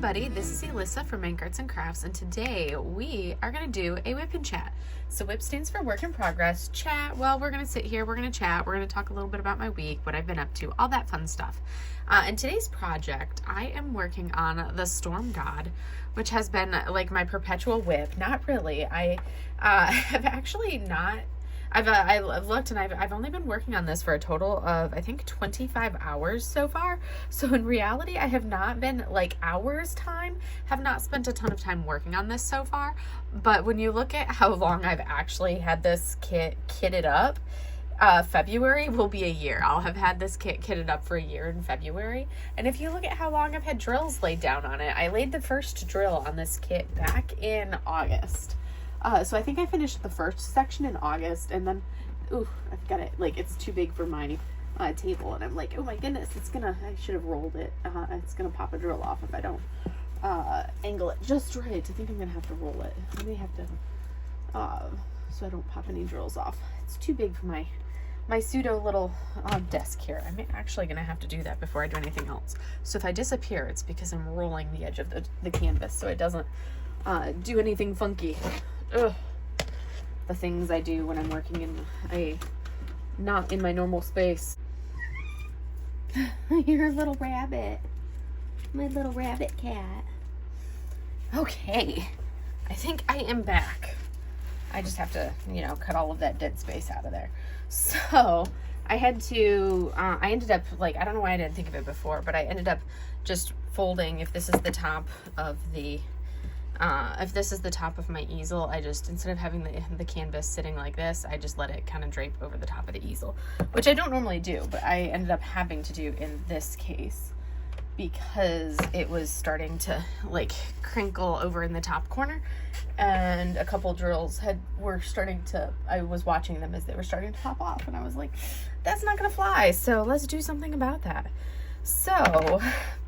everybody, this is Alyssa from Make Arts and Crafts, and today we are going to do a WIP Chat. So WIP stands for Work in Progress. Chat, well, we're going to sit here, we're going to chat, we're going to talk a little bit about my week, what I've been up to, all that fun stuff. In today's project, I am working on the Storm God, which has been like my perpetual WIP. Not really. I have actually not... I've looked and I've only been working on this for a total of, I think, 25 hours so far. So in reality, I have not been like hours time, have not spent a ton of time working on this so far. But when you look at how long I've actually had this kit kitted up, February will be a year. I'll have had this kit kitted up for a year in February. And if you look at how long I've had drills laid down on it, I laid the first drill on this kit back in August. So I think I finished the first section in August, and then, ooh, I've got it, like, it's too big for my table, and I'm like, oh my goodness, I should have rolled it. It's gonna pop a drill off if I don't angle it just right. I think I'm gonna have to roll it. I may have to, so I don't pop any drills off. It's too big for my pseudo little desk here. I'm actually gonna have to do that before I do anything else. So if I disappear, it's because I'm rolling the edge of the canvas so it doesn't do anything funky. Ugh. The things I do when I'm working in not in my normal space. You're a little rabbit. My little rabbit cat. Okay. I think I am back. I just have to, cut all of that dead space out of there. So I had to, I ended up, like, I don't know why I didn't think of it before, but I ended up just folding, if this is the top of my easel, I just, instead of having the canvas sitting like this, I just let it kind of drape over the top of the easel, which I don't normally do, but I ended up having to do in this case because it was starting to like crinkle over in the top corner, and a couple drills were starting to, I was watching them as they were starting to pop off, and I was like, that's not gonna fly, so let's do something about that. So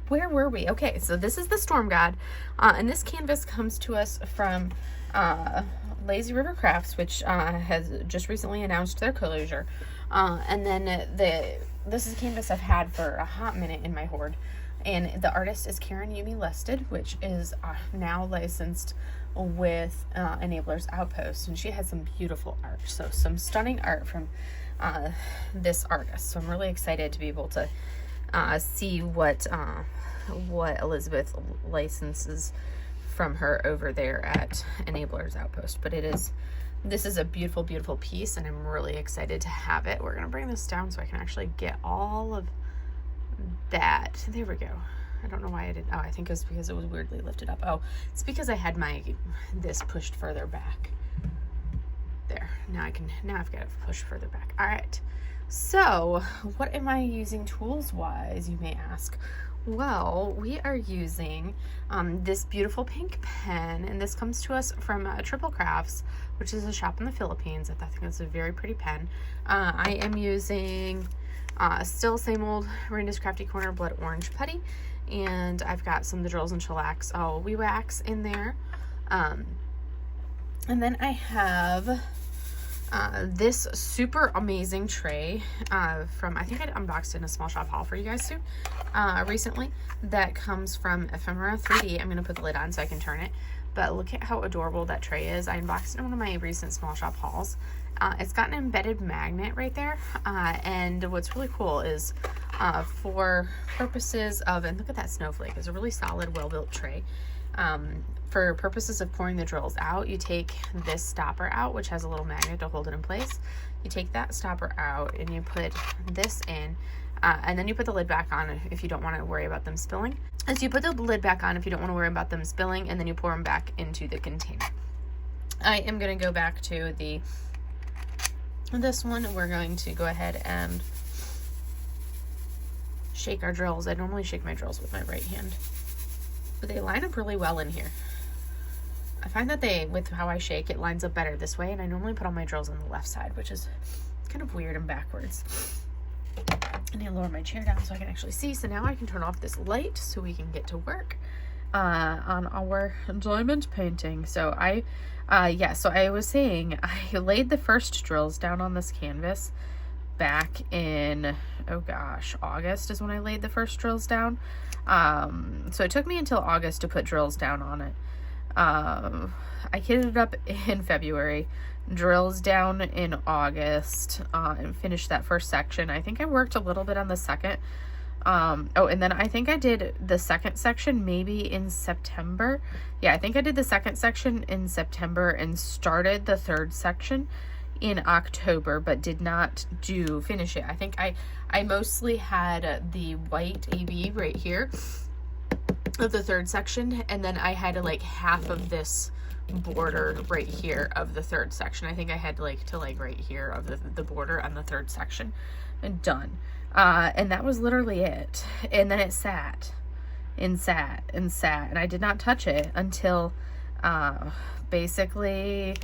where were we? Okay, so this is the Storm God, and this canvas comes to us from Lazy River Crafts, which has just recently announced their closure. And then this is a canvas I've had for a hot minute in my hoard, and the artist is Yumi listed, which is now licensed with Enabler's Outpost, and she has some beautiful art. So some stunning art from this artist. So I'm really excited to be able to see what Elizabeth licenses from her over there at Enabler's Outpost. But this is a beautiful, beautiful piece, and I'm really excited to have it. We're gonna bring this down so I can actually get all of that. There we go. I don't know why I did. Oh, I think it was because it was weirdly lifted up. Oh, it's because I had this pushed further back. There. Now I've got it pushed further back. All right. So, what am I using tools-wise, you may ask? Well, we are using this beautiful pink pen, and this comes to us from Triple Crafts, which is a shop in the Philippines. I think it's a very pretty pen. I am using still same old Randa's Crafty Corner Blood Orange putty, and I've got some of the drills and shellacs, WIP wax in there. And then I have this super amazing tray from, I think I unboxed it in a small shop haul for you guys too recently, that comes from Ephemera 3D. I'm going to put the lid on so I can turn it, but look at how adorable that tray is. I unboxed it in one of my recent small shop hauls. It's got an embedded magnet right there, and what's really cool is for purposes of, and look at that snowflake, it's a really solid, well-built tray. For purposes of pouring the drills out, you take this stopper out, which has a little magnet to hold it in place. You take that stopper out and you put this in, and then you put the lid back on if you don't want to worry about them spilling. And so you put the lid back on if you don't want to worry about them spilling, and then you pour them back into the container. I am going to go back to this one. We're going to go ahead and shake our drills. I normally shake my drills with my right hand, but they line up really well in here. I find that with how I shake, it lines up better this way, and I normally put all my drills on the left side, which is kind of weird and backwards. I need to lower my chair down so I can actually see. So now I can turn off this light so we can get to work on our diamond painting. So I was saying, I laid the first drills down on this canvas back in, oh gosh, August is when I laid the first drills down. So it took me until August to put drills down on it. I kitted it up in February, drills down in August, and finished that first section. I think I worked a little bit on the second. Oh, and then I think I did the second section maybe in September. Yeah, I think I did the second section in September and started the third section in October, but did not finish it. I think I mostly had the white AB right here of the third section, and then I had like half of this border right here of the third section. I think I had like right here of the border on the third section and done. And that was literally it. And then it sat and sat and sat, and I did not touch it until basically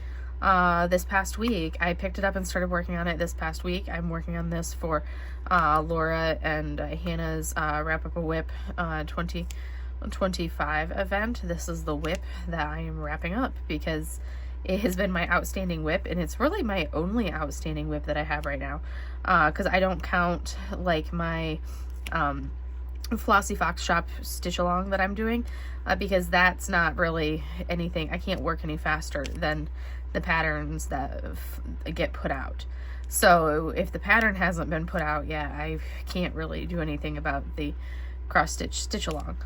this past week. I picked it up and started working on it this past week. I'm working on this for Laura and Hannah's Wrap Up a WIP 2025 event. This is the WIP that I am wrapping up because it has been my outstanding WIP, and it's really my only outstanding WIP that I have right now, because I don't count like my Flossy Fox Shop stitch along that I'm doing, because that's not really anything. I can't work any faster than the patterns that get put out. So if the pattern hasn't been put out yet, I can't really do anything about the cross stitch stitch along.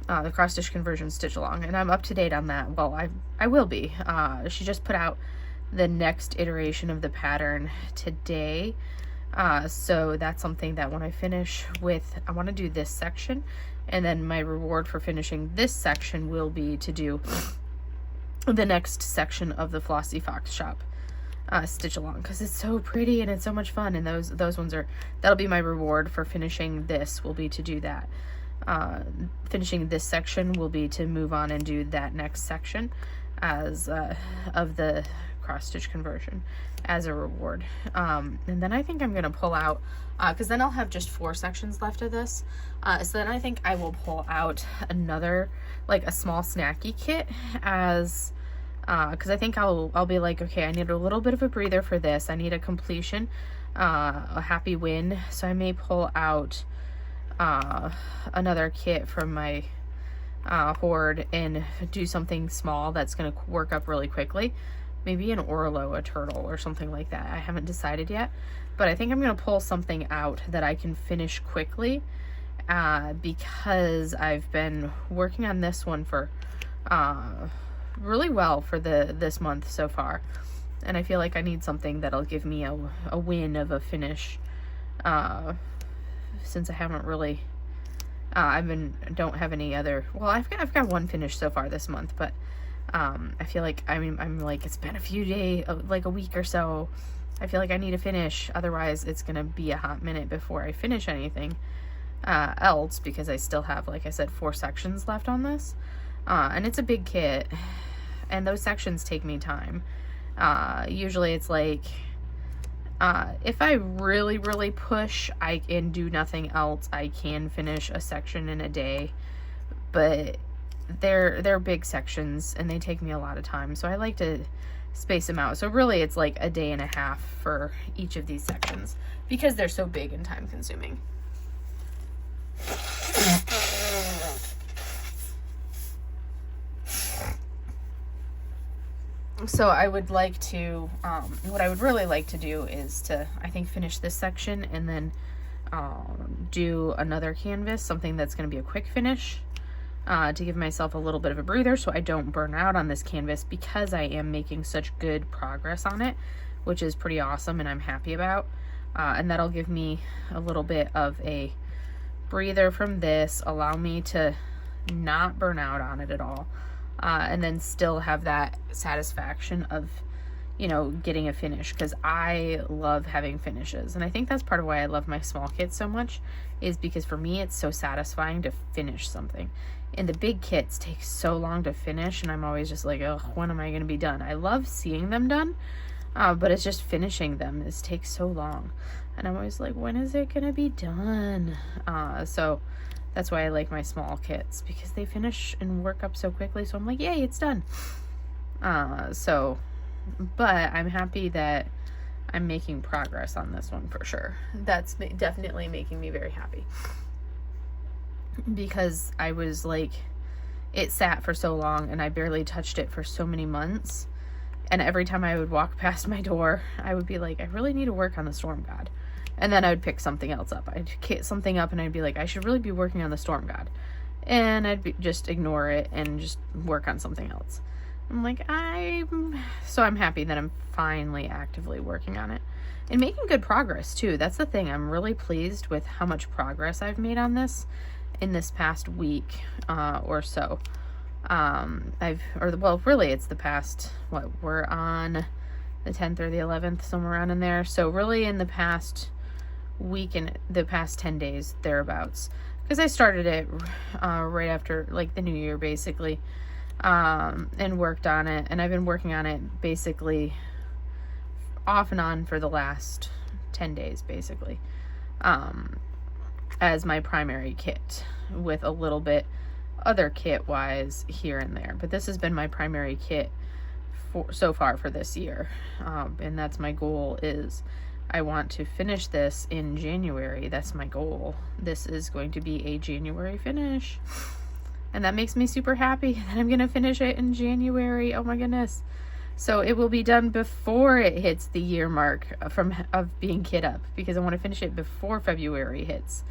The cross stitch conversion stitch along, and I'm up to date on that. Well, I will be. She just put out the next iteration of the pattern today, so that's something that when I finish with, I want to do this section, and then my reward for finishing this section will be to do the next section of the Flossy Fox Shop stitch along, because it's so pretty and it's so much fun, and those ones are, that'll be my reward for finishing this, will be to do that. Finishing this section will be to move on and do that next section as of the cross stitch conversion as a reward. And then I think I'm gonna pull out, because then I'll have just 4 sections left of this, so then I think I will pull out another, like a small snacky kit, as because I think I'll be like, okay, I need a little bit of a breather for this. I need a completion, a happy win, so I may pull out another kit from my hoard and do something small that's going to work up really quickly. Maybe an Orlo, a turtle, or something like that. I haven't decided yet, but I think I'm going to pull something out that I can finish quickly, because I've been working on this one for really well for this month so far, and I feel like I need something that'll give me a win of a finish, since I haven't really don't have any other, well, I've got one finish so far this month, but I feel like I'm like, it's been a few days, like a week or so. I feel like I need to finish, otherwise it's gonna be a hot minute before I finish anything else, because I still have, like I said, 4 sections left on this, and it's a big kit, and those sections take me time. Usually it's like, if I really push, I can do nothing else, I can finish a section in a day, but they're big sections and they take me a lot of time, so I like to space them out. So really it's like a day and a half for each of these sections, because they're so big and time consuming. So I would like to, what I would really like to do is to, I think, finish this section and then do another canvas, something that's going to be a quick finish, to give myself a little bit of a breather so I don't burn out on this canvas, because I am making such good progress on it, which is pretty awesome and I'm happy about. And that'll give me a little bit of a breather from this, allow me to not burn out on it at all. And then still have that satisfaction of, you know, getting a finish, because I love having finishes. And I think that's part of why I love my small kits so much, is because for me it's so satisfying to finish something. And the big kits take so long to finish, and I'm always just like, oh, when am I going to be done? I love seeing them done, but it's just finishing them. It takes so long. And I'm always like, when is it going to be done? So that's why I like my small kits, because they finish and work up so quickly. So I'm like, yay, it's done. But I'm happy that I'm making progress on this one for sure. That's definitely making me very happy. Because I was like, it sat for so long and I barely touched it for so many months. And every time I would walk past my door, I would be like, I really need to work on the Storm God. And then I would pick something else up. I'd kit something up and I'd be like, I should really be working on the Storm God. And I'd just ignore it and just work on something else. I'm like, so I'm happy that I'm finally actively working on it and making good progress too. That's the thing. I'm really pleased with how much progress I've made on this in this past week or so. Really it's the past, we're on the 10th or the 11th, somewhere around in there. So really in the past week and the past 10 days, thereabouts. Because I started it right after, like, the new year, basically. And worked on it. And I've been working on it, basically, off and on for the last 10 days, basically. As my primary kit. With a little bit other kit-wise here and there. But this has been my primary kit so far for this year. And that's my goal is... I want to finish this in January. That's my goal. This is going to be a January finish. And that makes me super happy that I'm going to finish it in January. Oh my goodness. So it will be done before it hits the year mark of being kit up. Because I want to finish it before February hits.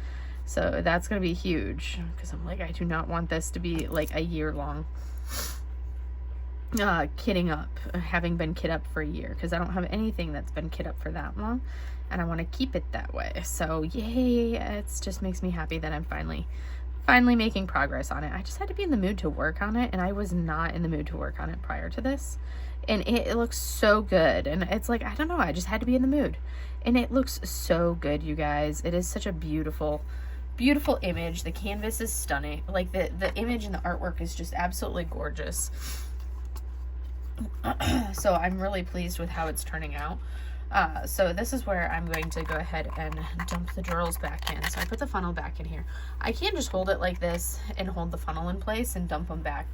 So that's going to be huge. Because I'm like, I do not want this to be like a year long. Kitting up, having been kit up for a year, because I don't have anything that's been kit up for that long, and I want to keep it that way. So yay, it just makes me happy that I'm finally making progress on it. I just had to be in the mood to work on it, and I was not in the mood to work on it prior to this, and it looks so good. And it's like, I don't know, I just had to be in the mood, and it looks so good, you guys. It is such a beautiful image. The canvas is stunning. Like the image and the artwork is just absolutely gorgeous. So I'm really pleased with how it's turning out. So this is where I'm going to go ahead and dump the drills back in. So I put the funnel back in here. I can just hold it like this and hold the funnel in place and dump them back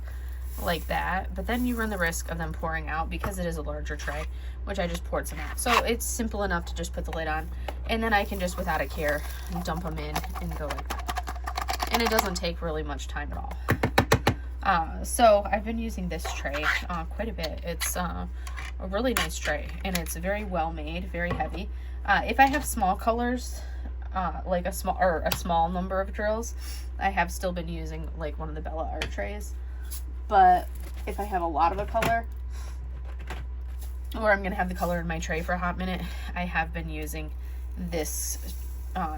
like that. But then you run the risk of them pouring out because it is a larger tray, which I just poured some out. So it's simple enough to just put the lid on. And then I can just, without a care, dump them in and go like that. And it doesn't take really much time at all. So I've been using this tray quite a bit. It's a really nice tray, and it's very well made, very heavy. If I have small colors, like a small number of drills, I have still been using like one of the Bella Art trays. But if I have a lot of a color, or I'm gonna have the color in my tray for a hot minute, I have been using this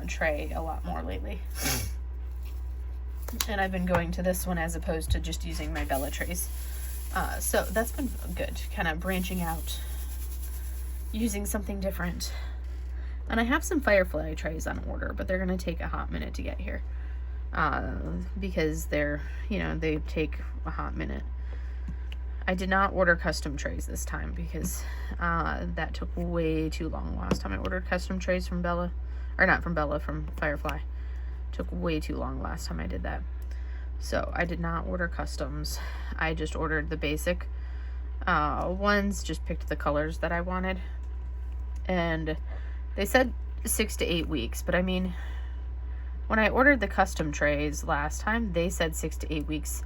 tray a lot more lately. And I've been going to this one as opposed to just using my Bella trays. So that's been good, kind of branching out, using something different. And I have some Firefly trays on order, but they're going to take a hot minute to get here. Because they're, they take a hot minute. I did not order custom trays this time because that took way too long last time I ordered custom trays from Bella. Or not from Bella, from Firefly. Took way too long last time I did that. So I did not order customs. I just ordered the basic ones, just picked the colors that I wanted. And they said 6 to 8 weeks, but I mean, when I ordered the custom trays last time, they said 6 to 8 weeks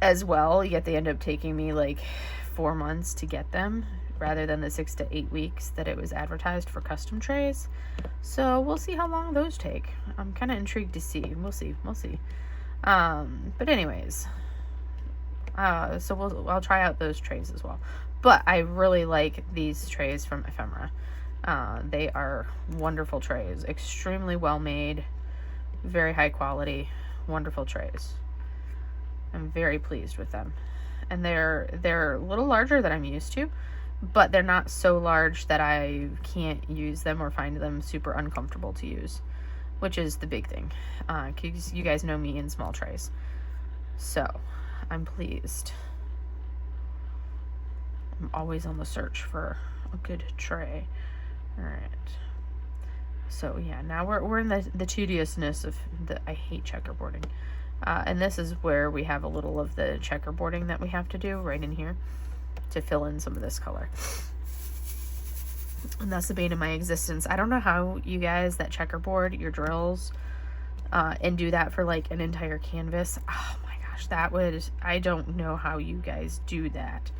as well, yet they ended up taking me like 4 months to get them, rather than the 6 to 8 weeks that it was advertised for custom trays. So we'll see how long those take. I'm kind of intrigued to see. We'll see. But anyways, so I'll try out those trays as well. But I really like these trays from Ephemera. They are wonderful trays, extremely well made, very high quality, wonderful trays. I'm very pleased with them. And they're a little larger than I'm used to, but they're not so large that I can't use them or find them super uncomfortable to use, which is the big thing. 'Cause you guys know me in small trays. So I'm pleased. I'm always on the search for a good tray. All right. So yeah, now we're in the tediousness of I hate checkerboarding. And this is where we have a little of the checkerboarding that we have to do right in here to fill in some of this color. And that's the bane of my existence. I don't know how you guys that checkerboard your drills and do that for like an entire canvas. Oh my gosh, that would, I don't know how you guys do that.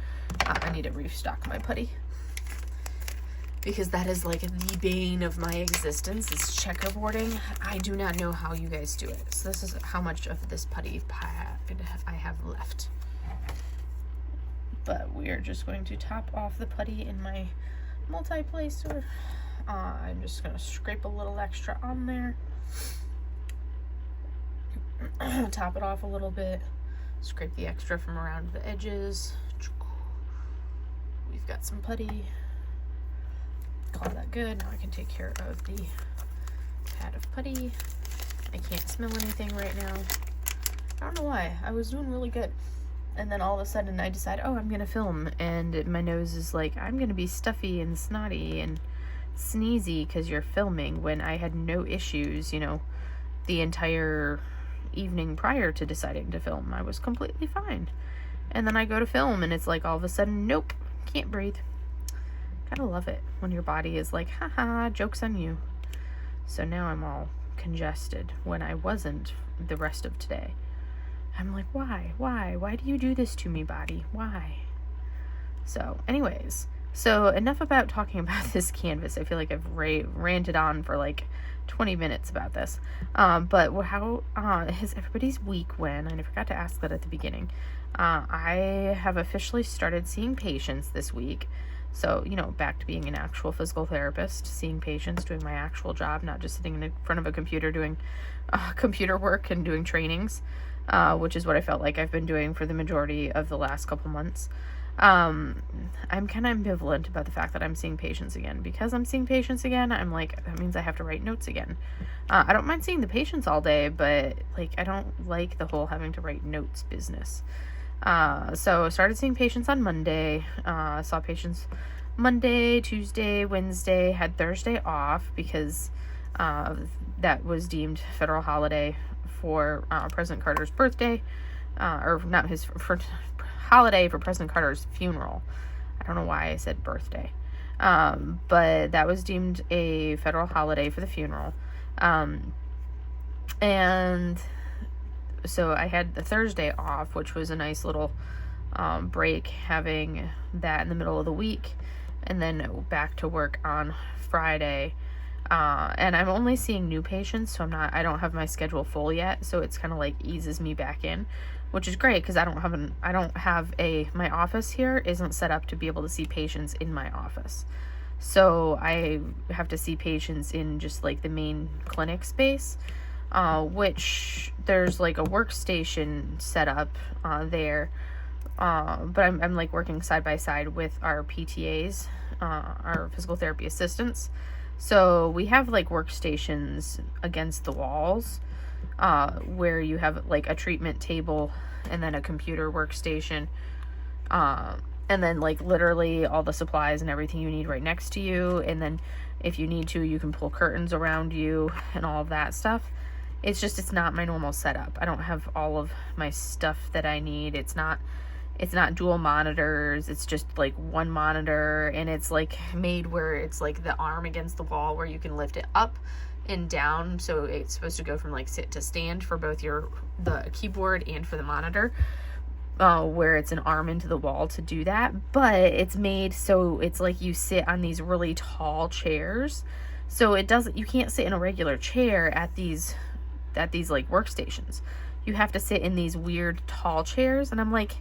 I need to restock my putty, because that is like the bane of my existence, is checkerboarding. I do not know how you guys do it. So this is how much of this putty I have left. But we are just going to top off the putty in my multi-placer. I'm just going to scrape a little extra on there. Top it off a little bit. Scrape the extra from around the edges. We've got some putty. Call that good. Now I can take care of the pad of putty. I can't smell anything right now. I don't know why. I was doing really good. And then all of a sudden I decide, oh, I'm going to film. And my nose is like, I'm going to be stuffy and snotty and sneezy because you're filming, when I had no issues, you know, the entire evening prior to deciding to film. I was completely fine. And then I go to film and it's like all of a sudden, nope, can't breathe. Gotta love it when your body is like, haha, joke's on you. So now I'm all congested when I wasn't the rest of today. I'm like, why do you do this to me, body? Why? So anyways, so enough about talking about this canvas. I feel like I've ranted on for like 20 minutes about this. But how has everybody's week went? And I forgot to ask that at the beginning. I have officially started seeing patients this week. So, you know, back to being an actual physical therapist, seeing patients, doing my actual job, not just sitting in front of a computer doing computer work and doing trainings, which is what I felt like I've been doing for the majority of the last couple months. I'm kind of ambivalent about the fact that I'm seeing patients again. Because I'm seeing patients again, I'm like, that means I have to write notes again. I don't mind seeing the patients all day, but like, I don't like the whole having to write notes business. So I started seeing patients on Monday, saw patients Monday, Tuesday, Wednesday, had Thursday off because, that was deemed federal holiday for, President Carter's birthday, or not his, for holiday for President Carter's funeral. I don't know why I said birthday. But that was deemed a federal holiday for the funeral. And so I had the Thursday off, which was a nice little break, having that in the middle of the week, and then back to work on Friday. And I'm only seeing new patients, so I don't have my schedule full yet, so it's kind of like eases me back in, which is great because my office here isn't set up to be able to see patients in my office. So I have to see patients in just like the main clinic space. Which there's like a workstation set up there, but I'm like working side by side with our PTAs, our physical therapy assistants. So we have like workstations against the walls, where you have like a treatment table and then a computer workstation, and then like literally all the supplies and everything you need right next to you. And then if you need to, you can pull curtains around you and all of that stuff. It's not my normal setup. I don't have all of my stuff that I need. It's not dual monitors. It's just like one monitor, and it's like made where it's like the arm against the wall where you can lift it up and down. So it's supposed to go from like sit to stand for both the keyboard and for the monitor, where it's an arm into the wall to do that. But it's made so it's like you sit on these really tall chairs. So you can't sit in a regular chair at these like workstations. You have to sit in these weird tall chairs, and I'm like,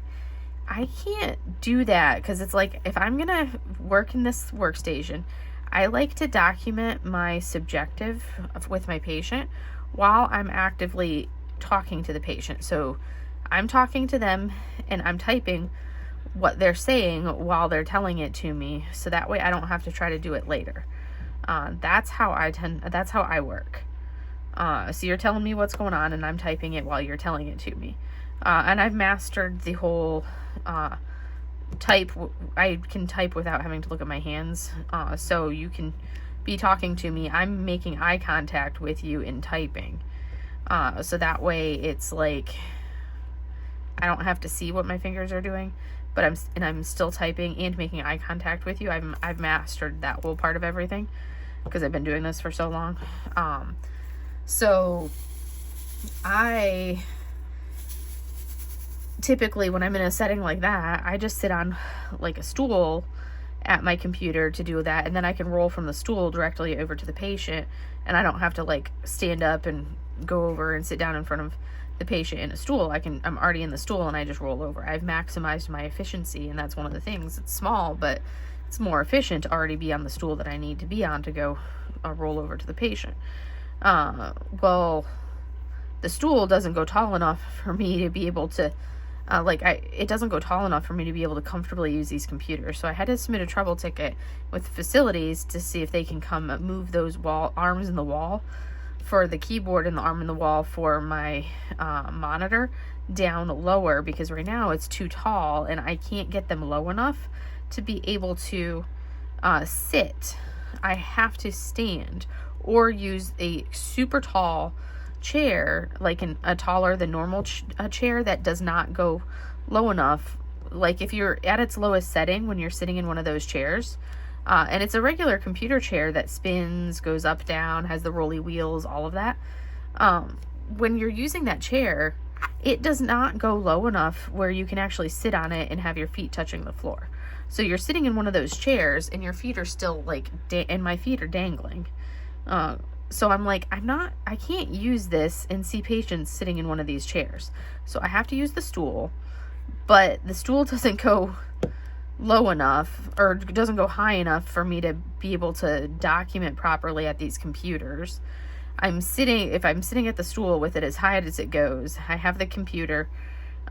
I can't do that, because it's like, if I'm gonna work in this workstation, I like to document my subjective with my patient while I'm actively talking to the patient. So I'm talking to them and I'm typing what they're saying while they're telling it to me, so that way I don't have to try to do it later. That's how I work. So you're telling me what's going on and I'm typing it while you're telling it to me. And I've mastered the whole type. I can type without having to look at my hands. So you can be talking to me. I'm making eye contact with you in typing. So that way it's like I don't have to see what my fingers are doing, but I'm still typing and making eye contact with you. I've mastered that whole part of everything because I've been doing this for so long. So I typically, when I'm in a setting like that, I just sit on like a stool at my computer to do that, and then I can roll from the stool directly over to the patient, and I don't have to like stand up and go over and sit down in front of the patient in a stool. I'm already in the stool and I just roll over. I've maximized my efficiency, and that's one of the things. It's small, but it's more efficient to already be on the stool that I need to be on to go roll over to the patient. Well, the stool doesn't go tall enough for me to be able to it doesn't go tall enough for me to be able to comfortably use these computers. So I had to submit a trouble ticket with facilities to see if they can come move those arms in the wall for the keyboard and the arm in the wall for my monitor down lower, because right now it's too tall and I can't get them low enough to be able to sit. I have to stand or use a super tall chair, like a taller than normal chair that does not go low enough. Like if you're at its lowest setting when you're sitting in one of those chairs, and it's a regular computer chair that spins, goes up, down, has the rolly wheels, all of that. When you're using that chair, it does not go low enough where you can actually sit on it and have your feet touching the floor. So you're sitting in one of those chairs and your feet are still like, and my feet are dangling. So I'm like, I can't use this and see patients sitting in one of these chairs. So I have to use the stool, but the stool doesn't go low enough or doesn't go high enough for me to be able to document properly at these computers. If I'm sitting at the stool with it as high as it goes, I have the computer,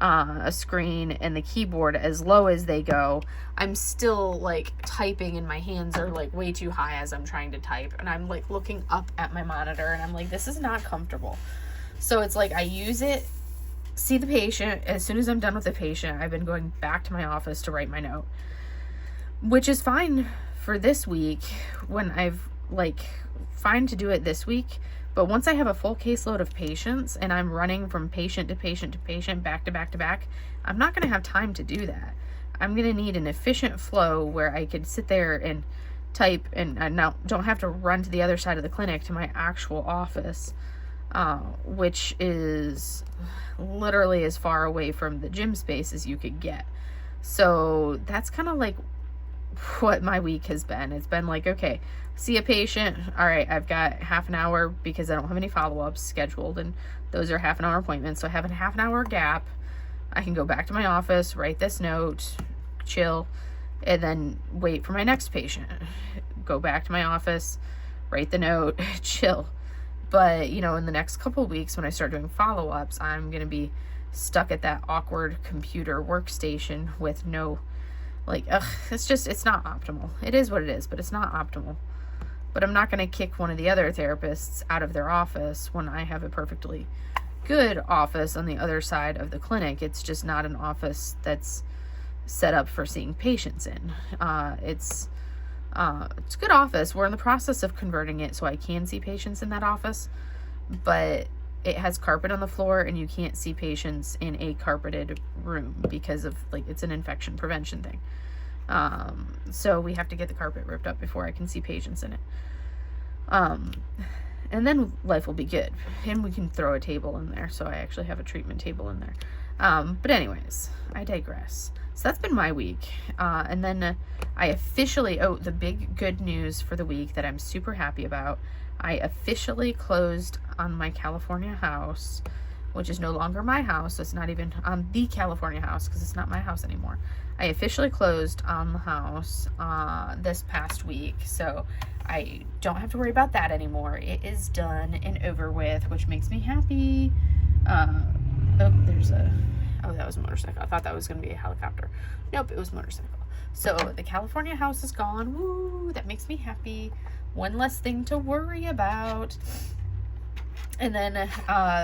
a screen, and the keyboard as low as they go. I'm still like typing and my hands are like way too high as I'm trying to type, and I'm like looking up at my monitor and I'm like, this is not comfortable. So it's like I use it, see the patient. As soon as I'm done with the patient, I've been going back to my office to write my note, which is fine for this week when I've fine to do it this week. But once I have a full caseload of patients and I'm running from patient to patient to patient, back to back to back, I'm not going to have time to do that. I'm going to need an efficient flow where I could sit there and type and now don't have to run to the other side of the clinic to my actual office, which is literally as far away from the gym space as you could get. So that's kind of like what my week has been. It's been like, okay, see a patient. All right, I've got half an hour because I don't have any follow-ups scheduled, and those are half an hour appointments. So I have a half an hour gap. I can go back to my office, write this note, chill, and then wait for my next patient. Go back to my office, write the note, chill. But, in the next couple of weeks when I start doing follow-ups, I'm going to be stuck at that awkward computer workstation with no, it's not optimal. It is what it is, but it's not optimal. But I'm not going to kick one of the other therapists out of their office when I have a perfectly good office on the other side of the clinic. It's just not an office that's set up for seeing patients in. It's a good office. We're in the process of converting it so I can see patients in that office, but it has carpet on the floor and you can't see patients in a carpeted room because of it's an infection prevention thing. So we have to get the carpet ripped up before I can see patients in it. And then life will be good and we can throw a table in there. So I actually have a treatment table in there. But anyways, I digress. So that's been my week. And then I officially, the big good news for the week that I'm super happy about, I officially closed on my California house, which is no longer my house. So it's not even on the California house because it's not my house anymore. I officially closed on the house this past week. So I don't have to worry about that anymore. It is done and over with, which makes me happy. That was a motorcycle. I thought that was going to be a helicopter. Nope, it was a motorcycle. So the California house is gone. Woo, that makes me happy. One less thing to worry about. And then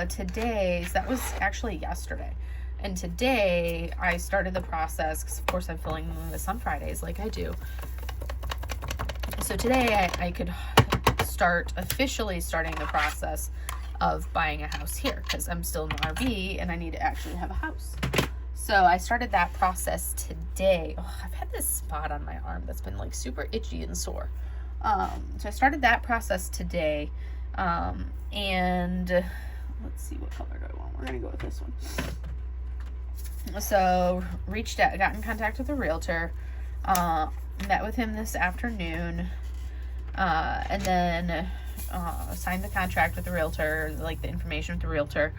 today, so that was actually yesterday. And today I started the process, because of course I'm filling this on Fridays like I do. So today I could officially starting the process of buying a house here, because I'm still in the RV and I need to actually have a house. So I started that process today. Oh, I've had this spot on my arm that's been like super itchy and sore. So I started that process today. And let's see, what color do I want? We're going to go with this one. So reached out, got in contact with a realtor, met with him this afternoon, and then signed the contract with the realtor, like the information with the realtor,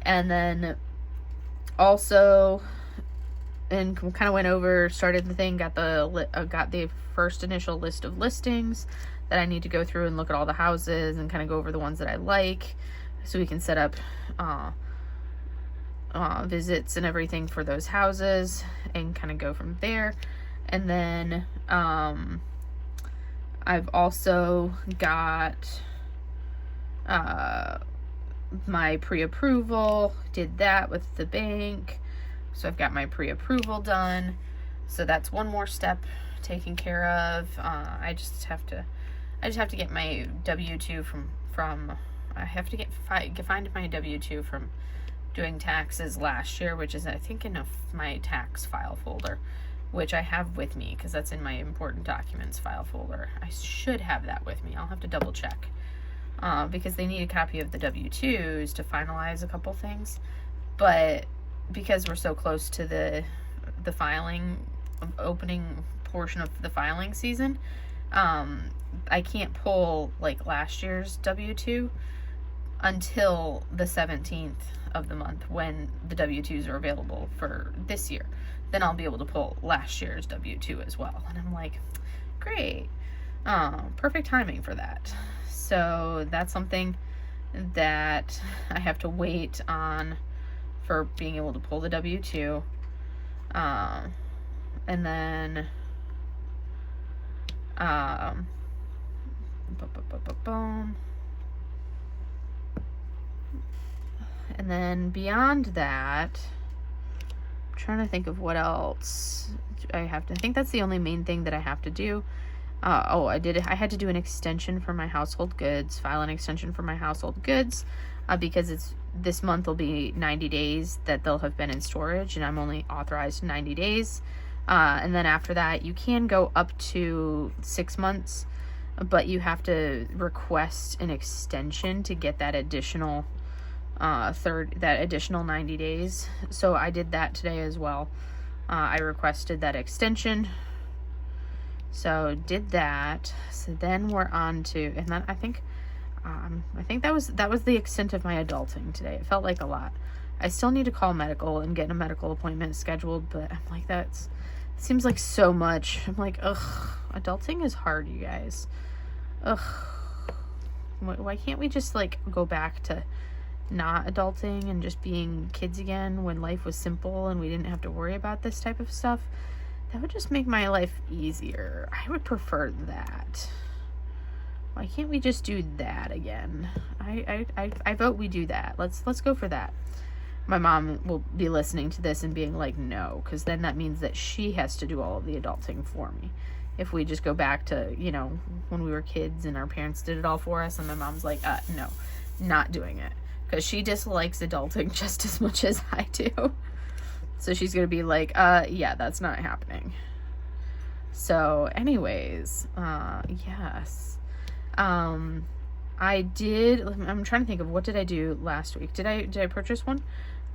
and then also, and kind of went over, started the thing, got the first initial list of listings that I need to go through and look at all the houses and kind of go over the ones that I like, so we can set up visits and everything for those houses and kind of go from there. And then I've also got my pre-approval, did that with the bank, so I've got my pre-approval done, so that's one more step taken care of. I just have to get my W-2 from I have to find my W-2 from doing taxes last year, which is I think in my tax file folder, which I have with me because that's in my important documents file folder. I should have that with me. I'll have to double check. Because they need a copy of the W-2s to finalize a couple things, but because we're so close to the filing, opening portion of the filing season, I can't pull like last year's W-2 until the 17th of the month when the W-2s are available for this year. Then I'll be able to pull last year's W-2 as well. And I'm like, great, perfect timing for that. So that's something that I have to wait on for being able to pull the W-2. And then and then beyond that, I'm trying to think of what else I have to. I think that's the only main thing that I have to do. I had to do an extension for my household goods, file an extension for my household goods, because this month will be 90 days that they'll have been in storage, and I'm only authorized 90 days. And then after that, you can go up to 6 months, but you have to request an extension to get that additional additional 90 days. So I did that today as well. I requested that extension. So did that. So then we're on to, and then I think that was the extent of my adulting today. It felt like a lot. I still need to call medical and get a medical appointment scheduled, but I'm like, it seems like so much. I'm like, ugh, adulting is hard, you guys. Ugh. Why can't we just like go back to not adulting and just being kids again when life was simple and we didn't have to worry about this type of stuff? That would just make my life easier. I would prefer that. Why can't we just do that again? I vote we do that. Let's go for that. My mom will be listening to this and being like, no, because then that means that she has to do all of the adulting for me. If we just go back to, when we were kids and our parents did it all for us, and my mom's like, no, not doing it. Because she dislikes adulting just as much as I do. So she's going to be like, yeah, that's not happening. So anyways, yes. I'm trying to think of what did I do last week. Did I purchase one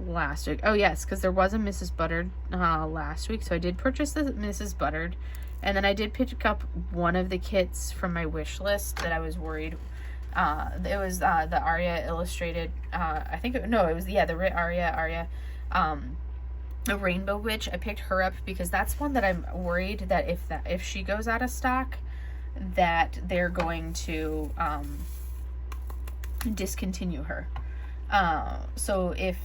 last week? Oh yes, because there was a Mrs. Butterd last week. So I did purchase the Mrs. Butterd. And then I did pick up one of the kits from my wish list that I was worried. It was the Aria illustrated, the Aria, a Rainbow Witch. I picked her up because that's one that I'm worried that if she goes out of stock, that they're going to discontinue her. So if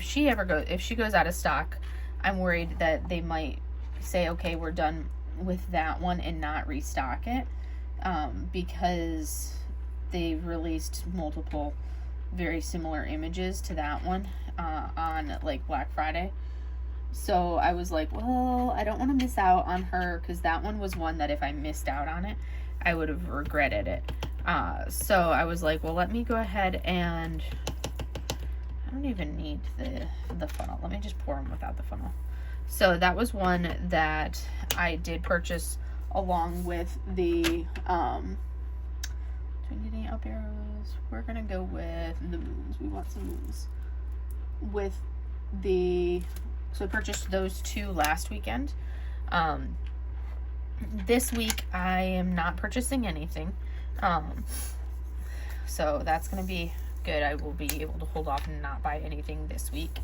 she goes out of stock, I'm worried that they might say, okay, we're done with that one and not restock it, because they released multiple very similar images to that one on like Black Friday. So I was like, well, I don't want to miss out on her, because that one was one that if I missed out on it, I would have regretted it. So I was like, well, let me go ahead and I don't even need the funnel. Let me just pour them without the funnel. So that was one that I did purchase along with the, do we need any up arrows? We're going to go with the moons. We want some moons. With the, so I purchased those two last weekend. This week I am not purchasing anything. So that's going to be good. I will be able to hold off and not buy anything this week,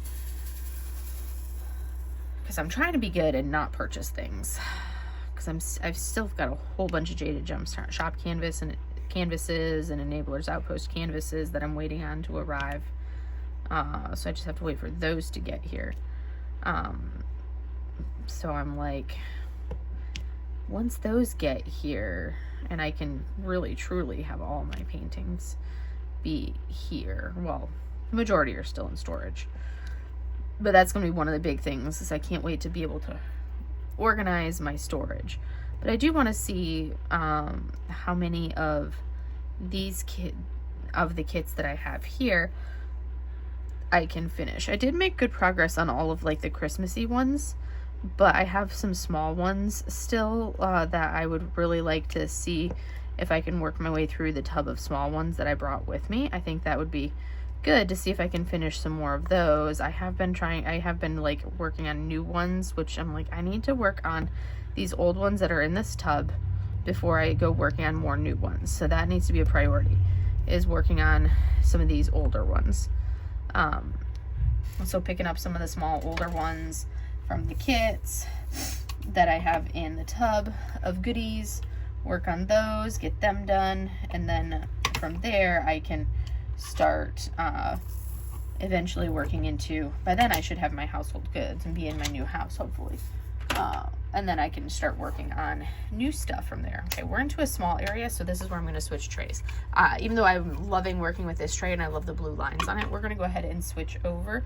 because I'm trying to be good and not purchase things, because I've still got a whole bunch of Jaded Gems shop canvases and Enablers Outpost canvases that I'm waiting on to arrive. So I just have to wait for those to get here. So I'm like, once those get here and I can really truly have all my paintings be here, well, the majority are still in storage, but that's going to be one of the big things, is I can't wait to be able to organize my storage. But I do want to see how many of these the kits that I have here I can finish. I did make good progress on all of like the Christmassy ones, but I have some small ones still that I would really like to see if I can work my way through the tub of small ones that I brought with me. I think that would be good to see if I can finish some more of those. I have been like working on new ones, which I'm like, I need to work on these old ones that are in this tub before I go working on more new ones. So that needs to be a priority, is working on some of these older ones. So picking up some of the small older ones from the kits that I have in the tub of goodies, work on those, get them done, and then from there I can start eventually working into, by then I should have my household goods and be in my new house, hopefully. And then I can start working on new stuff from there. Okay, we're into a small area, so this is where I'm going to switch trays. Even though I'm loving working with this tray and I love the blue lines on it, we're going to go ahead and switch over,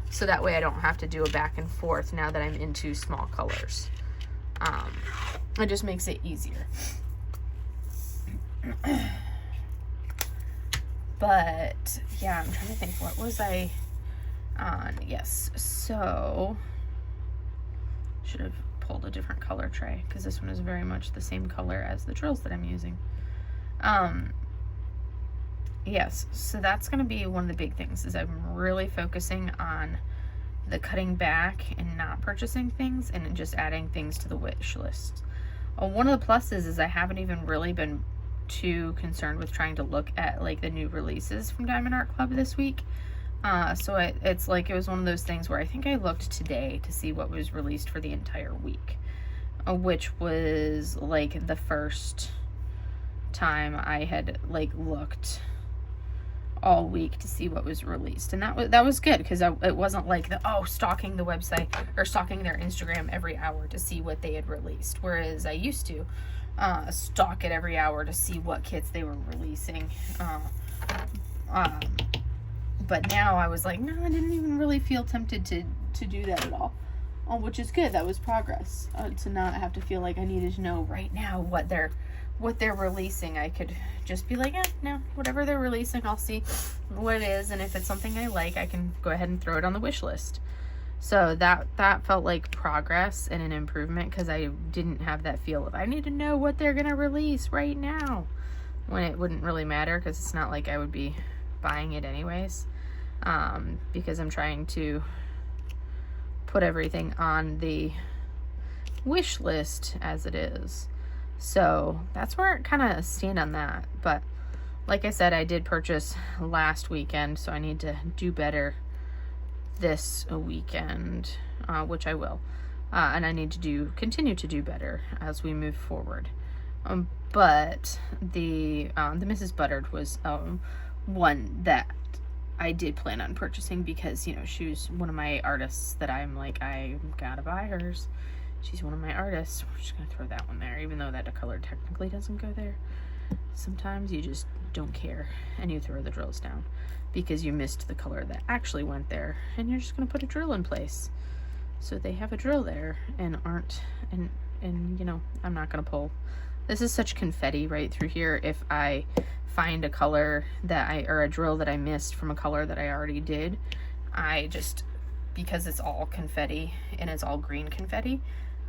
so that way I don't have to do a back and forth now that I'm into small colors. It just makes it easier. But yeah, I'm trying to think, what was I on? Yes, so should have pulled a different color tray, because this one is very much the same color as the drills that I'm using. Yes, so that's going to be one of the big things, is I'm really focusing on the cutting back and not purchasing things and just adding things to the wish list. One of the pluses is I haven't even really been too concerned with trying to look at like the new releases from Diamond Art Club this week. So it's like, it was one of those things where I think I looked today to see what was released for the entire week, which was like the first time I had like looked all week to see what was released, and that was good, because it wasn't like stalking the website or stalking their Instagram every hour to see what they had released, whereas I used to stalk it every hour to see what kits they were releasing. But now I was like, no, I didn't even really feel tempted to do that at all. Which is good. That was progress. To not have to feel like I needed to know right now what they're releasing. I could just be like, no, whatever they're releasing, I'll see what it is, and if it's something I like, I can go ahead and throw it on the wish list. So that felt like progress and an improvement, because I didn't have that feel of I need to know what they're gonna release right now, when it wouldn't really matter, because it's not like I would be buying it anyways, because I'm trying to put everything on the wish list as it is. So that's where I kind of stand on that. But like I said, I did purchase last weekend, so I need to do better this weekend, which I will. And I need to continue to do better as we move forward. But the Mrs. Buttered was one that I did plan on purchasing, because, you know, she was one of my artists that I'm like, I gotta buy hers. She's one of my artists. We're just gonna throw that one there, even though that color technically doesn't go there. Sometimes you just don't care and you throw the drills down because you missed the color that actually went there, and you're just gonna put a drill in place so they have a drill there and aren't, and you know, I'm not gonna pull. This is such confetti right through here. If I find a color or a drill that I missed from a color that I already did, I just, because it's all confetti and it's all green confetti,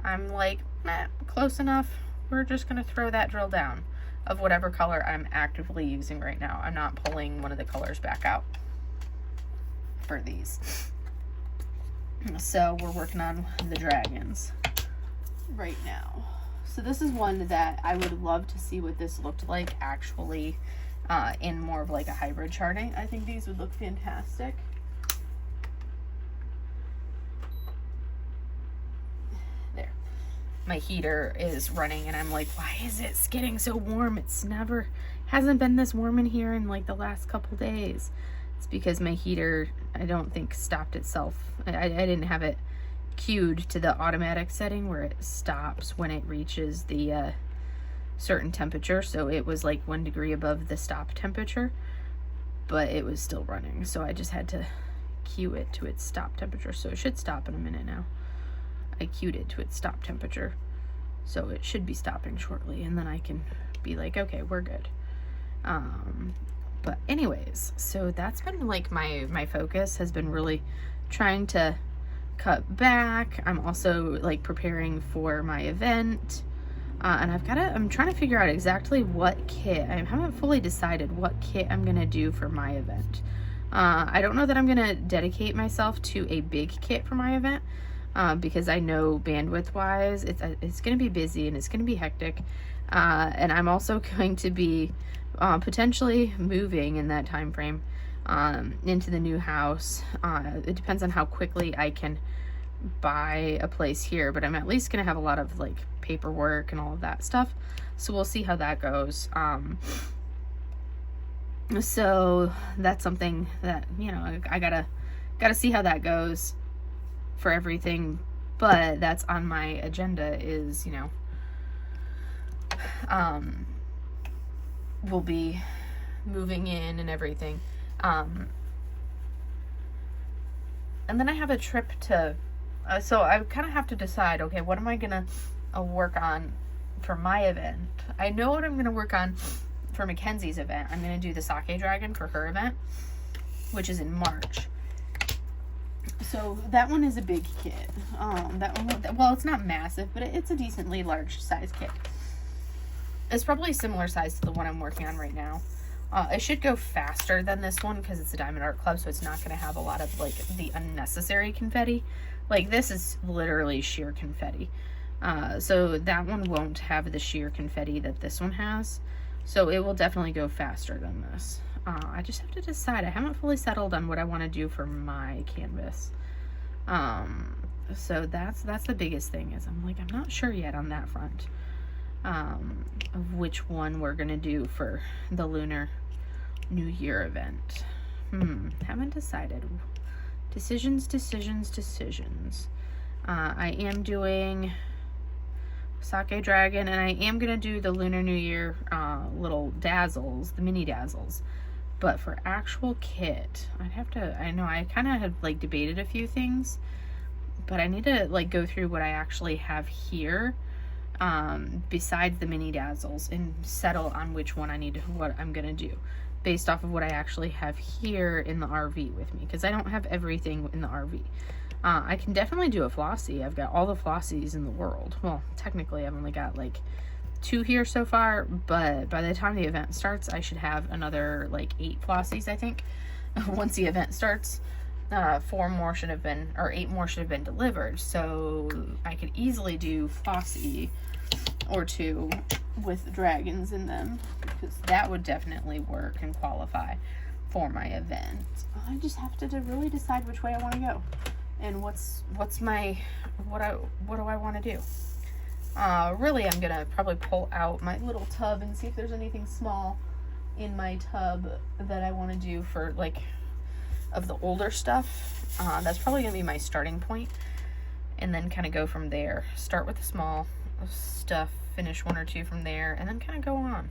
I'm like, close enough. We're just going to throw that drill down of whatever color I'm actively using right now. I'm not pulling one of the colors back out for these. So we're working on the dragons right now. So this is one that I would love to see what this looked like actually in more of like a hybrid charting. I think these would look fantastic. There. My heater is running and I'm like, why is it getting so warm? It's hasn't been this warm in here in like the last couple days. It's because my heater, I don't think, stopped itself. I didn't have it cued to the automatic setting where it stops when it reaches the certain temperature. So it was like 1 degree above the stop temperature, but it was still running. So I just had to cue it to its stop temperature. So it should stop in a minute now. I cued it to its stop temperature. So it should be stopping shortly. And then I can be like, okay, we're good. But anyways, so that's been like my focus has been really trying to cut back. I'm also like preparing for my event. And I'm trying to figure out exactly what kit. I haven't fully decided what kit I'm going to do for my event. I don't know that I'm going to dedicate myself to a big kit for my event. Because I know bandwidth wise, it's going to be busy and it's going to be hectic. And I'm also going to be potentially moving in that time frame into the new house. It depends on how quickly I can buy a place here, but I'm at least gonna have a lot of like paperwork and all of that stuff, so we'll see how that goes. So that's something that, you know, I gotta see how that goes for everything, but that's on my agenda is, you know, we'll be moving in and everything. And then I have a trip to, so I kind of have to decide, okay, what am I going to work on for my event? I know what I'm going to work on for Mackenzie's event. I'm going to do the sake dragon for her event, which is in March. So that one is a big kit. That one, well, it's not massive, but it's a decently large size kit. It's probably a similar size to the one I'm working on right now. It should go faster than this one because it's a Diamond Art Club, so it's not going to have a lot of like the unnecessary confetti. Like this is literally sheer confetti. So that one won't have the sheer confetti that this one has. So it will definitely go faster than this. I just have to decide. I haven't fully settled on what I want to do for my canvas. So that's the biggest thing is I'm not sure yet on that front. Of which one we're gonna do for the Lunar New Year event. Haven't decided. Decisions. I am doing Sake Dragon, and I am gonna do the Lunar New Year little dazzles, the mini dazzles. But for actual kit, I know I kind of have like debated a few things, but I need to like go through what I actually have here. Besides the mini dazzles and settle on which one what I'm gonna do based off of what I actually have here in the RV with me, because I don't have everything in the RV. I can definitely do a flossy. I've got all the flossies in the world. Well, technically I've only got like 2 here so far, but by the time the event starts I should have another like 8 flossies, I think. Once the event starts, 8 more should have been delivered, so I could easily do flossy or 2 with dragons in them, because that would definitely work and qualify for my event. I just have to really decide which way I want to go and what do I want to do. Really, I'm gonna probably pull out my little tub and see if there's anything small in my tub that I want to do for like of the older stuff. That's probably gonna be my starting point, and then kind of go from there. Start with the small stuff, finish 1 or 2 from there, and then kind of go on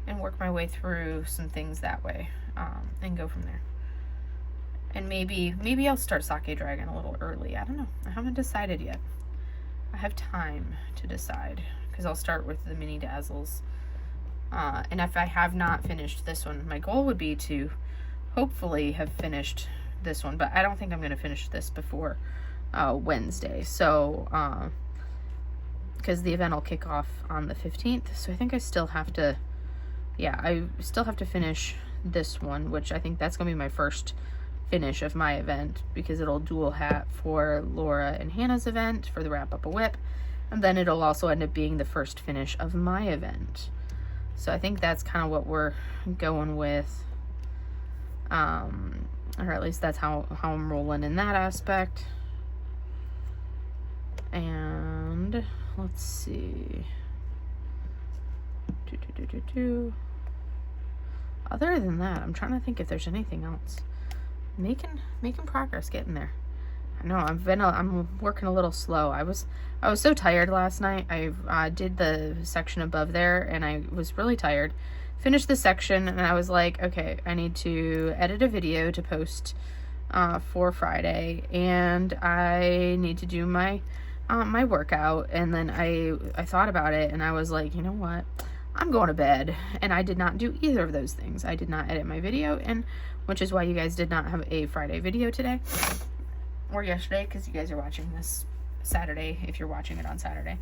and work my way through some things that way, and go from there. And maybe I'll start Sake Dragon a little early. I don't know. I haven't decided yet. I have time to decide because I'll start with the mini dazzles. And if I have not finished this one, my goal would be to hopefully have finished this one, but I don't think I'm going to finish this before Wednesday. So, because the event will kick off on the 15th. So I think I still have to, I still have to finish this one, which I think that's going to be my first finish of my event, because it'll dual hat for Laura and Hannah's event for the wrap up of WIP. And then it'll also end up being the first finish of my event. So I think that's kind of what we're going with. Or at least that's how I'm rolling in that aspect. And let's see. Other than that, I'm trying to think if there's anything else. Making progress, getting there. I know I'm working a little slow. I was so tired last night. I did the section above there, and I was really tired. Finished the section, and I was like, okay, I need to edit a video to post for Friday, and I need to do my my workout. And then I thought about it, and I was like, you know what? I'm going to bed. And I did not do either of those things. I did not edit my video, and which is why you guys did not have a Friday video today. Or yesterday, because you guys are watching this Saturday, if you're watching it on Saturday.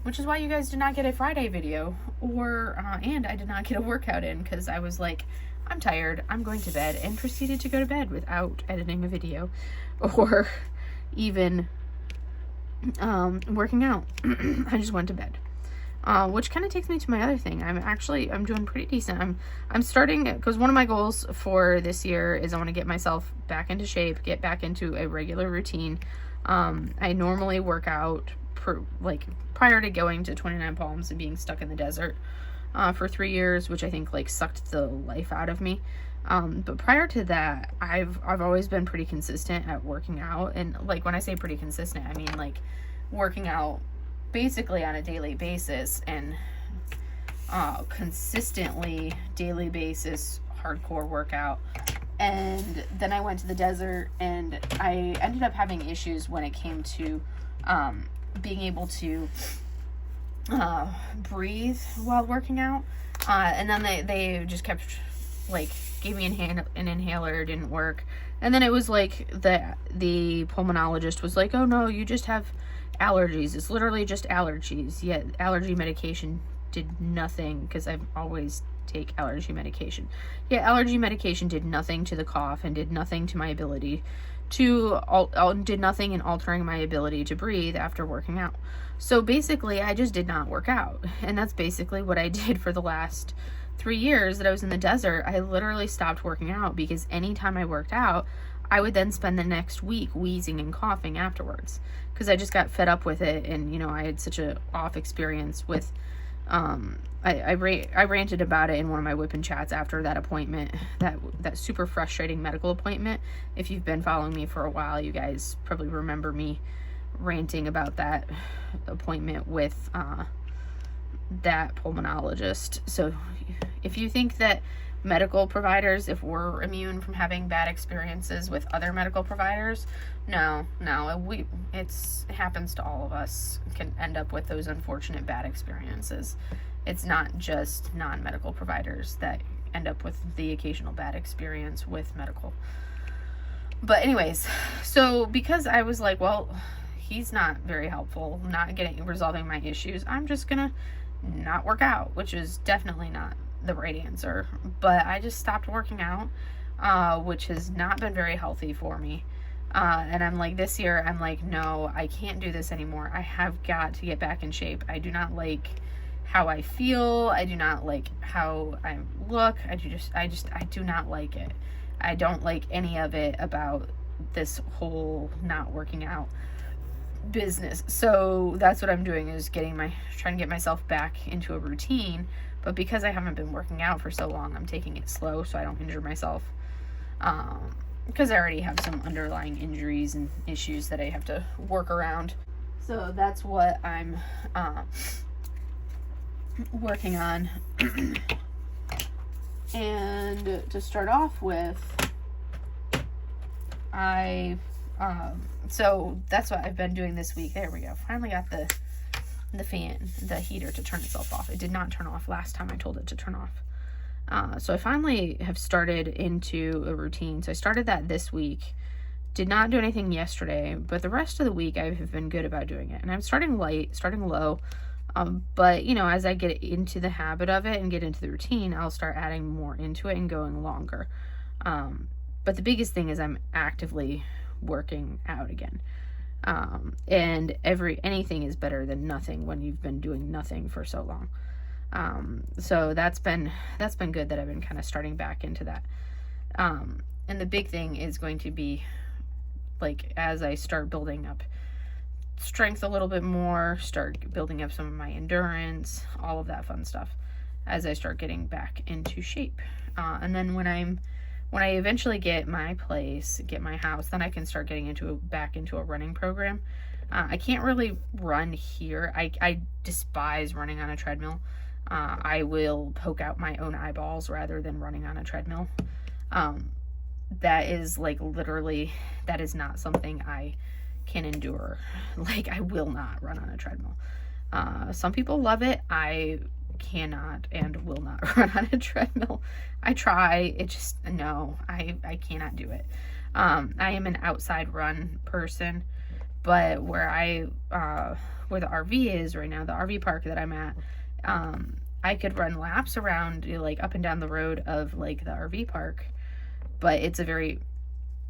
Which is why you guys did not get a Friday video, or, and I did not get a workout in, because I was like, I'm tired, I'm going to bed, and proceeded to go to bed without editing a video, or even, working out. I just went to bed. Which kind of takes me to my other thing. I'm doing pretty decent. I'm starting, because one of my goals for this year is I want to get myself back into shape, get back into a regular routine. I normally work out prior to going to 29 Palms and being stuck in the desert for 3 years, which I think sucked the life out of me. But prior to that, I've always been pretty consistent at working out. And when I say pretty consistent, I mean working out basically on a daily basis, and consistently daily basis hardcore workout. And then I went to the desert, and I ended up having issues when it came to being able to breathe while working out. And then they just kept gave me an inhaler, didn't work. And then it was the pulmonologist was like, oh no, you just have allergies. It's literally just allergies. Yet allergy medication did nothing, because I always take allergy medication. Yeah, allergy medication did nothing to the cough, and did nothing to my ability to did nothing in altering my ability to breathe after working out. So basically, I just did not work out, and that's basically what I did for the last 3 years that I was in the desert. I literally stopped working out, because anytime I worked out, I would then spend the next week wheezing and coughing afterwards, because I just got fed up with it. And I had such a off experience with I ranted about it in one of my WIP chats after that appointment, that super frustrating medical appointment. If you've been following me for a while, you guys probably remember me ranting about that appointment with that pulmonologist. So if you think that medical providers, if we're immune from having bad experiences with other medical providers, no, it happens to all of us. Can end up with those unfortunate bad experiences. It's not just non-medical providers that end up with the occasional bad experience with medical. But anyways, so because I was like, well, he's not very helpful, not resolving my issues, I'm just gonna not work out, which is definitely not the right answer. But I just stopped working out, which has not been very healthy for me. And I'm like, this year, I'm like, no, I can't do this anymore. I have got to get back in shape. I do not like how I feel. I do not like how I look. I do not like it. I don't like any of it about this whole not working out business. So that's what I'm doing, is trying to get myself back into a routine. But because I haven't been working out for so long, I'm taking it slow so I don't injure myself. Because I already have some underlying injuries and issues that I have to work around. So that's what I'm working on. And to start off with, so that's what I've been doing this week. There we go. Finally got the heater to turn itself off. It did not turn off last time I told it to turn off. So I finally have started into a routine. So I started that this week. Did not do anything yesterday, but the rest of the week I have been good about doing it. And I'm starting light, starting low. But, you know, as I get into the habit of it and get into the routine, I'll start adding more into it and going longer. But the biggest thing is I'm actively working out again. And anything is better than nothing when you've been doing nothing for so long. So that's been good that I've been kind of starting back into that. And the big thing is going to be, like, as I start building up strength a little bit more, start building up some of my endurance, all of that fun stuff, as I start getting back into shape. And then when I eventually get my place, get my house, then I can start getting back into a running program. I can't really run here. I despise running on a treadmill. I will poke out my own eyeballs rather than running on a treadmill. That is, like, literally, that is not something I can endure. Like, I will not run on a treadmill. Some people love it. I cannot and will not run on a treadmill. I try. It just, no, I cannot do it. I am an outside run person, but where the RV is right now, the RV park that I'm at, I could run laps around, like, up and down the road of, like, the RV park, but it's a very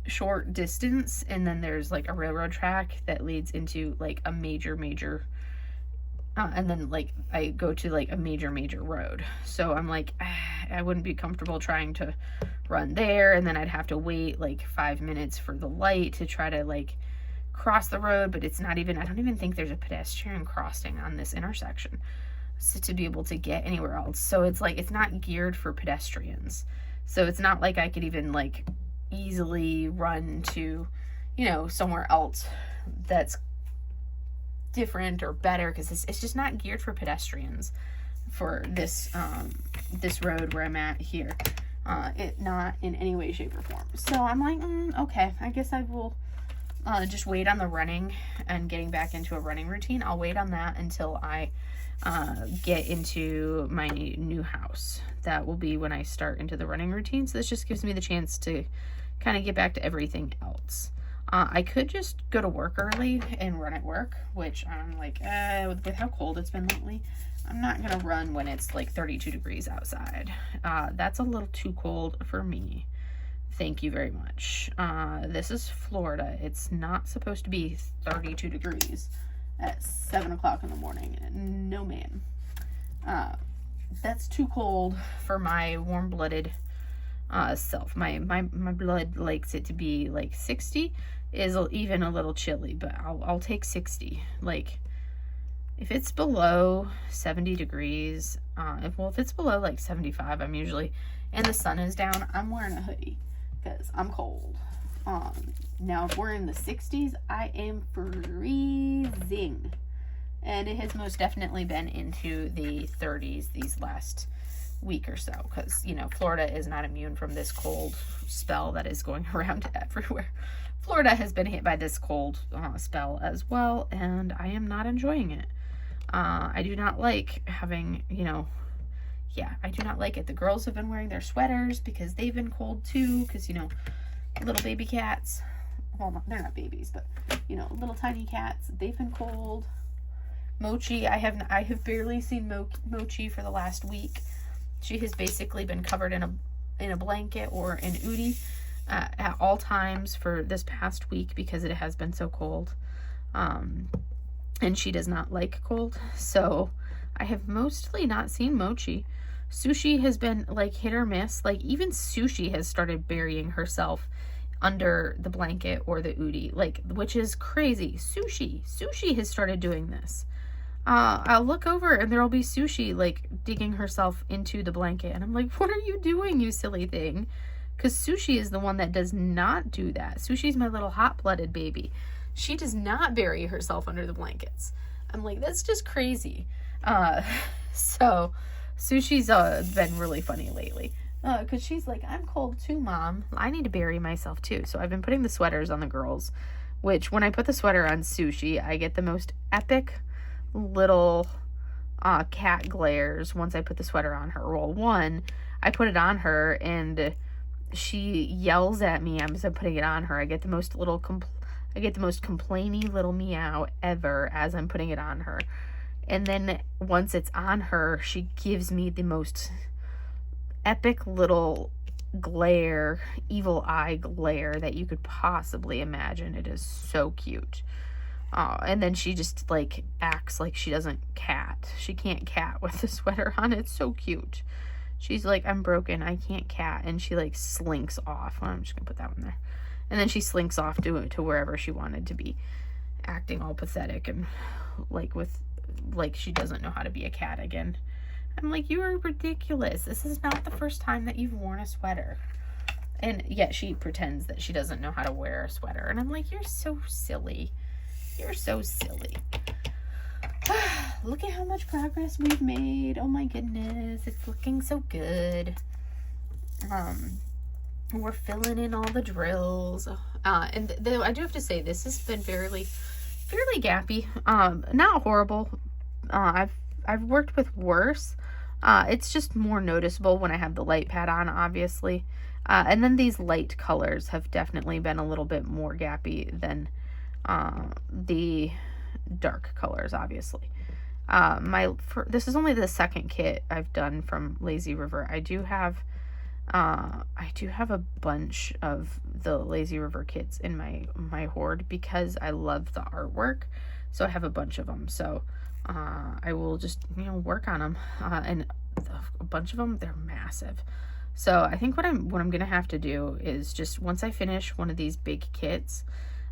short distance, and then there's, like, a railroad track that leads into, like, a major and then, like, I go to, like, a major road. So I'm like, I wouldn't be comfortable trying to run there, and then I'd have to wait, like, 5 minutes for the light to try to, like, cross the road, but I don't even think there's a pedestrian crossing on this intersection, so to be able to get anywhere else. So it's, like, it's not geared for pedestrians. So it's not like I could even, like, easily run to, you know, somewhere else that's different or better, because it's just not geared for pedestrians for this road where I'm at here. It not in any way, shape, or form. So I'm like, okay, I guess I will just wait on the running and getting back into a running routine. I'll wait on that until I get into my new house. That will be when I start into the running routine. So this just gives me the chance to kind of get back to everything else. I could just go to work early and run at work, which I'm like, with how cold it's been lately, I'm not going to run when it's like 32 degrees outside. That's a little too cold for me. Thank you very much. This is Florida. It's not supposed to be 32 degrees at 7 o'clock in the morning. No, ma'am. That's too cold for my warm-blooded self. My blood likes it to be like 60 is even a little chilly, but I'll take 60. Like, if it's below 70 degrees, if it's below like 75, I'm usually, and the sun is down, I'm wearing a hoodie because I'm cold. Now if we're in the 60s, I am freezing. And it has most definitely been into the 30s these last week or so, because, you know, Florida is not immune from this cold spell that is going around everywhere. Florida has been hit by this cold spell as well, and I am not enjoying it. I do not like having, I do not like it. The girls have been wearing their sweaters because they've been cold too, because, little baby cats, well, no, they're not babies, but, little tiny cats, they've been cold. Mochi, I have barely seen Mochi for the last week. She has basically been covered in a blanket or an Udi at all times for this past week because it has been so cold. And she does not like cold. So I have mostly not seen Mochi. Sushi has been like hit or miss. Like even Sushi has started burying herself under the blanket or the Udi, which is crazy. Sushi has started doing this. I'll look over and there'll be Sushi digging herself into the blanket, and I'm like, what are you doing, you silly thing? Because Sushi is the one that does not do that. Sushi's my little hot-blooded baby. She does not bury herself under the blankets. I'm like, that's just crazy. So Sushi's been really funny lately. Because she's like, I'm cold too, Mom. I need to bury myself too. So I've been putting the sweaters on the girls, which when I put the sweater on Sushi, I get the most epic little cat glares once I put the sweater on her. Well, one, I put it on her and she yells at me as I'm putting it on her. I get the most complainy little meow ever as I'm putting it on her. And then once it's on her, she gives me the most epic little glare, evil eye glare that you could possibly imagine. It is so cute. And then she just like acts like she doesn't cat. She can't cat with the sweater on. It's so cute. She's like, I'm broken, I can't cat. And she like slinks off. Well, I'm just gonna put that one there. And then she slinks off to wherever she wanted to be, acting all pathetic and like she doesn't know how to be a cat again. I'm like, you are ridiculous. This is not the first time that you've worn a sweater. And yet she pretends that she doesn't know how to wear a sweater. And I'm like, you're so silly. You're so silly. Look at how much progress we've made. Oh my goodness. It's looking so good. We're filling in all the drills. And I do have to say, this has been fairly gappy. Not horrible. I've worked with worse. It's just more noticeable when I have the light pad on, obviously. And then these light colors have definitely been a little bit more gappy than the dark colors, obviously. This is only the second kit I've done from Lazy River. I do have a bunch of the Lazy River kits in my hoard because I love the artwork. So I have a bunch of them. So I will just, work on them. And a bunch of them, they're massive. So I think what I'm going to have to do is just, once I finish one of these big kits,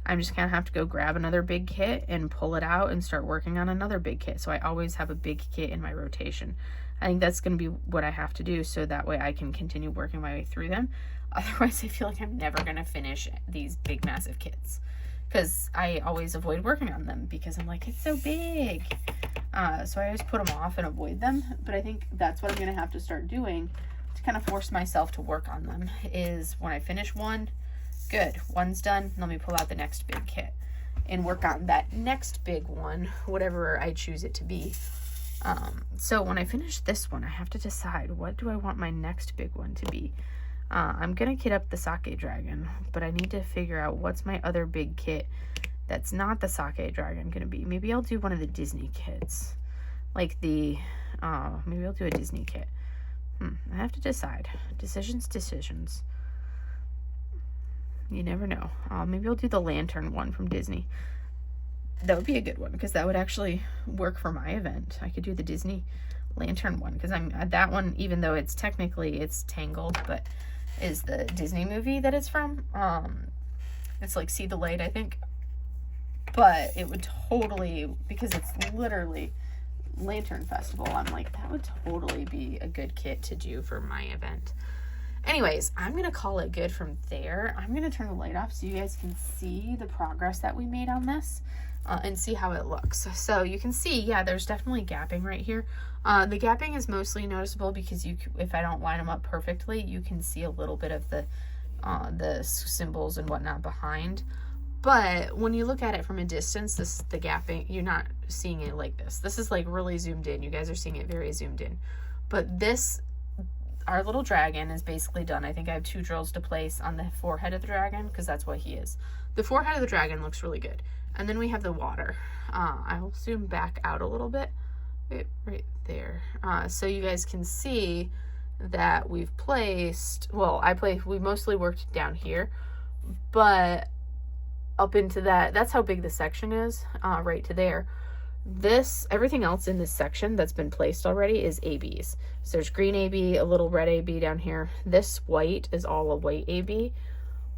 I'm just going to have to go grab another big kit and pull it out and start working on another big kit. So I always have a big kit in my rotation. I think that's going to be what I have to do, so that way I can continue working my way through them. Otherwise, I feel like I'm never going to finish these big, massive kits, because I always avoid working on them because I'm like, it's so big. So I always put them off and avoid them. But I think that's what I'm going to have to start doing to kind of force myself to work on them, is when I finish one, good, one's done, let me pull out the next big kit and work on that next big one, whatever I choose it to be. So when I finish this one, I have to decide, what do I want my next big one to be? I'm gonna kit up the Sake Dragon, but I need to figure out what's my other big kit that's not the Sake Dragon gonna be. Maybe I'll do one of the Disney kits, like maybe I'll do a Disney kit. I have to decide. Decisions. You never know. Maybe I'll do the lantern one from Disney. That would be a good one, because that would actually work for my event. I could do the Disney lantern one, because I'm that one, even though it's Tangled, but is the Disney movie that it's from. It's like See the Light, I think. But it would totally, because it's literally Lantern Festival, I'm like, that would totally be a good kit to do for my event. Anyways, I'm going to call it good from there. I'm going to turn the light off so you guys can see the progress that we made on this and see how it looks. So you can see, yeah, there's definitely gapping right here. The gapping is mostly noticeable because if I don't line them up perfectly, you can see a little bit of the symbols and whatnot behind. But when you look at it from a distance, the gapping, you're not seeing it like this. This is like really zoomed in. You guys are seeing it very zoomed in. But our little dragon is basically done. I think I have 2 drills to place on the forehead of the dragon, because that's what he is. The forehead of the dragon looks really good. And then we have the water. I'll zoom back out a little bit. Right there. So you guys can see that we've placed, we mostly worked down here, but up into that's how big the section is, right to there. Everything else in this section that's been placed already is ABs. So there's green AB, a little red AB down here. This white is all a white AB.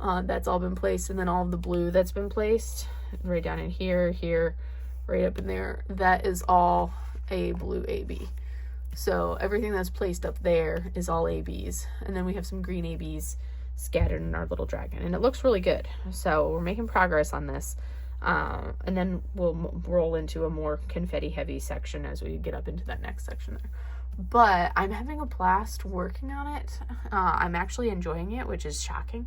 That's all been placed. And then all of the blue that's been placed right down in here, right up in there, that is all a blue AB. So everything that's placed up there is all ABs. And then we have some green ABs scattered in our little dragon. And it looks really good. So we're making progress on this. And then we'll roll into a more confetti heavy section as we get up into that next section there. But I'm having a blast working on it. I'm actually enjoying it, which is shocking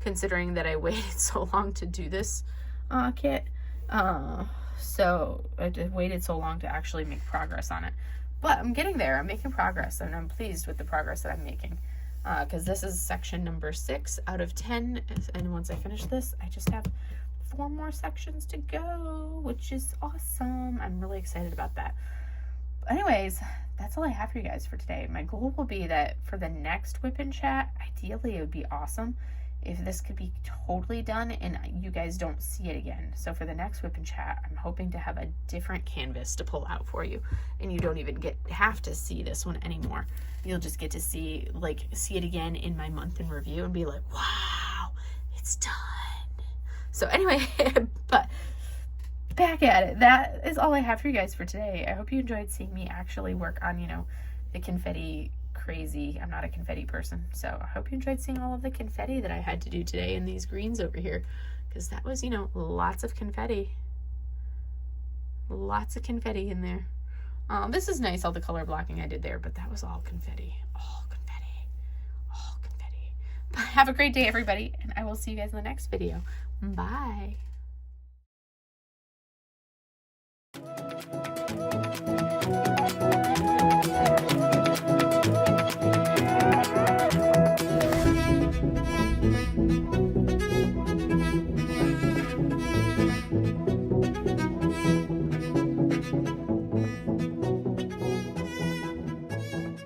considering that I waited so long to do this kit. So I waited so long to actually make progress on it. But I'm getting there. I'm making progress, and I'm pleased with the progress that I'm making. because this is section number 6 out of 10. And once I finish this, I just have 4 more sections to go, which is awesome. I'm really excited about that. But anyways, that's all I have for you guys for today. My goal will be that for the next WIP Chat, ideally it would be awesome if this could be totally done and you guys don't see it again. So for the next WIP Chat, I'm hoping to have a different canvas to pull out for you, and you don't even have to see this one anymore. You'll just get to see it again in my month in review and be like, wow, it's done. So anyway, but back at it. That is all I have for you guys for today. I hope you enjoyed seeing me actually work on, the confetti crazy. I'm not a confetti person, so I hope you enjoyed seeing all of the confetti that I had to do today in these greens over here, because that was, lots of confetti. Lots of confetti in there. This is nice, all the color blocking I did there, but that was all confetti. All confetti. All confetti. But have a great day, everybody, and I will see you guys in the next video. Bye.